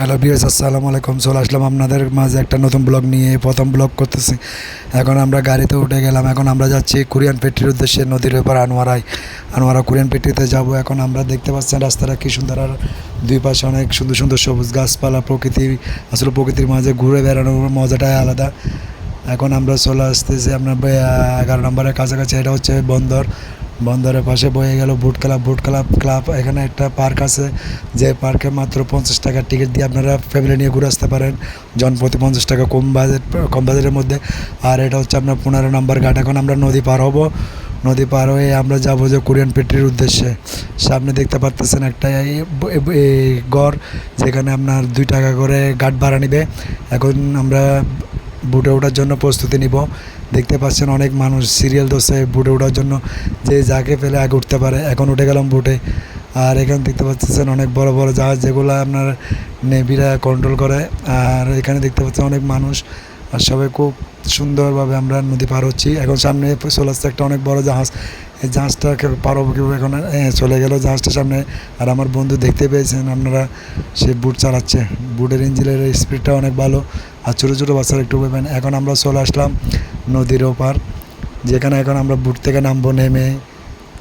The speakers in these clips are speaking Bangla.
হ্যালো ভিউয়ার্স, আসসালামু আলাইকুম। চলে আসলাম আপনাদের মাঝে একটা নতুন ব্লগ নিয়ে। প্রথম ব্লগ করতেছি। এখন আমরা গাড়িতে উঠে গেলাম। এখন আমরা যাচ্ছি কোরিয়ান পেট্রির উদ্দেশ্যে, নদীর ওপর আনোয়ারা কোরিয়ান পেট্রিতে যাব। এখন আমরা দেখতে পাচ্ছেন রাস্তাটা কী সুন্দর, আর দুই পাশে অনেক সুন্দর সুন্দর সবুজ গাছপালা, প্রকৃতি। আসলে প্রকৃতির মাঝে ঘুরে বেড়ানোর মজাটাই আলাদা। এখন আমরা চলে আসতেছি আপনার 11 নম্বরের কাছাকাছি। এটা হচ্ছে বন্দরের পাশে বয়ে গেল বুট ক্লাব। এখানে একটা পার্ক আছে, যে পার্কে মাত্র 50 টাকার টিকিট দিয়ে আপনারা ফ্যামিলি নিয়ে ঘুরে আসতে পারেন। জনপ্রতি 50 টাকা, কম বাজেটের মধ্যে। আর এটা হচ্ছে আপনার 15 নম্বর ঘাট। এখন আমরা নদী পার হব। নদী পার হয়ে আমরা যাবো যে কোরিয়ান পেট্রির উদ্দেশ্যে। সামনে দেখতে পাচ্ছেন একটা ঘর, যেখানে আপনার 2 টাকা করে ঘাট ভাড়া নেবে। এখন আমরা বুটে ওঠার জন্য প্রস্তুতি নিব। দেখতে পাচ্ছেন অনেক মানুষ সিরিয়াল ধরছে বুটে ওঠার জন্য, যে যাকে ফেলে আগে উঠতে পারে। এখন উঠে গেলাম বুটে। আর এখানে দেখতে পাচ্ছেন অনেক বড় বড় জাহাজ, যেগুলো আপনার নেভিরা কন্ট্রোল করে। আর এখানে দেখতে পাচ্ছেন অনেক মানুষ, আর সবাই খুব সুন্দরভাবে আমরা নদী পার হচ্ছি। এখন সামনে চলে আসছে একটা অনেক বড় জাহাজ। এই জাহাজটাকে পার হবো কেউ, এখন চলে গেল জাহাজটার সামনে। আর আমার বন্ধু দেখতে পেয়েছেন আপনারা, সে বুট চালাচ্ছে। বুটের ইঞ্জিনের স্পিডটা অনেক ভালো, আর ছোটো ছোটো বাচ্চারা একটু পাবেন। এখন আমরা চলে আসলাম নদীর ওপার, যেখানে এখন আমরা বুট থেকে নামবো, নেমে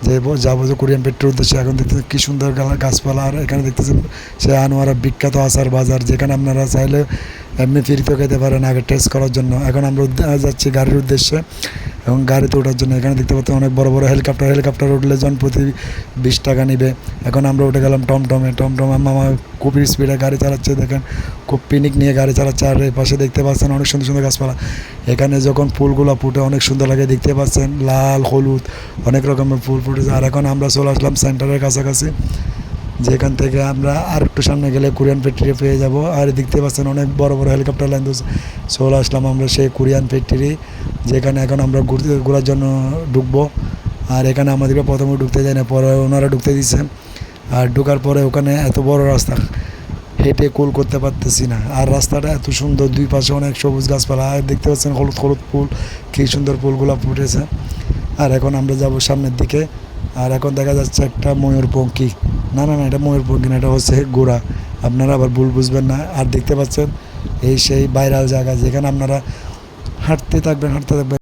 যে যাবো যে কোরিয়ান পেট্রির উদ্দেশ্যে। এখন দেখতেছেন কী সুন্দর গাছপালা। আর এখানে দেখতেছেন সে আনোয়ারা বিখ্যাত আচার বাজার, যেখানে আপনারা চাইলে এমনি ফ্রিতেও খেতে পারেন আগে টেস্ট করার জন্য। এখন আমরা যাচ্ছি গাড়ির উদ্দেশ্যে, এবং গাড়িতে ওঠার জন্য। এখানে দেখতে পাচ্ছেন অনেক বড় বড় হেলিকপ্টার উঠলে প্রতি 20 টাকা নেবে। এখন আমরা উঠে গেলাম টমটমে। মামা খুব স্পিডে গাড়ি চালাচ্ছে, দেখেন খুব পিনিক নিয়ে গাড়ি চালাচ্ছে। আর এই পাশে দেখতে পাচ্ছেন অনেক সুন্দর সুন্দর গাছপালা। এখানে যখন ফুলগুলো ফুটে অনেক সুন্দর লাগে, দেখতে পাচ্ছেন লাল, হলুদ, অনেক রকমের ফুল ফুটেছে। আর এখন আমরা চলে আসলাম সেন্টারের কাছাকাছি, যেখান থেকে আমরা আর একটু সামনে গেলে কোরিয়ান ফ্যাক্টরি পেয়ে যাব। আর দেখতে পাচ্ছেন অনেক বড় বড় হেলিকপ্টার লাইন দিচ্ছে। চলে আসলাম আমরা সেই কোরিয়ান ফ্যাক্টরি, যেখানে এখন আমরা ঘোরার জন্য ঢুকবো। আর এখানে আমাদেরকে প্রথমে ঢুকতে যায় না, পরে ওনারা ঢুকতে দিচ্ছে। আর ঢোকার পরে ওখানে এত বড় রাস্তা, হেঁটে কুল করতে পারতেছি না। আর রাস্তাটা এত সুন্দর, দুই পাশে অনেক সবুজ গাছপালা। আর দেখতে পাচ্ছেন হলুদ হলুদ ফুল, কী সুন্দর ফুলগুলো ফুটেছে। আর এখন আমরা যাব সামনের দিকে। আর এখন দেখা যাচ্ছে একটা ময়ূরপঙ্খী, না, এটা ময়ূরপঙ্খী না, এটা হচ্ছে ঘোড়া। আপনারা আবার ভুল বুঝবেন না। আর দেখতে পাচ্ছেন এই সেই ভাইরাল জায়গা, যেখানে আপনারা হাঁটতে থাকবেন।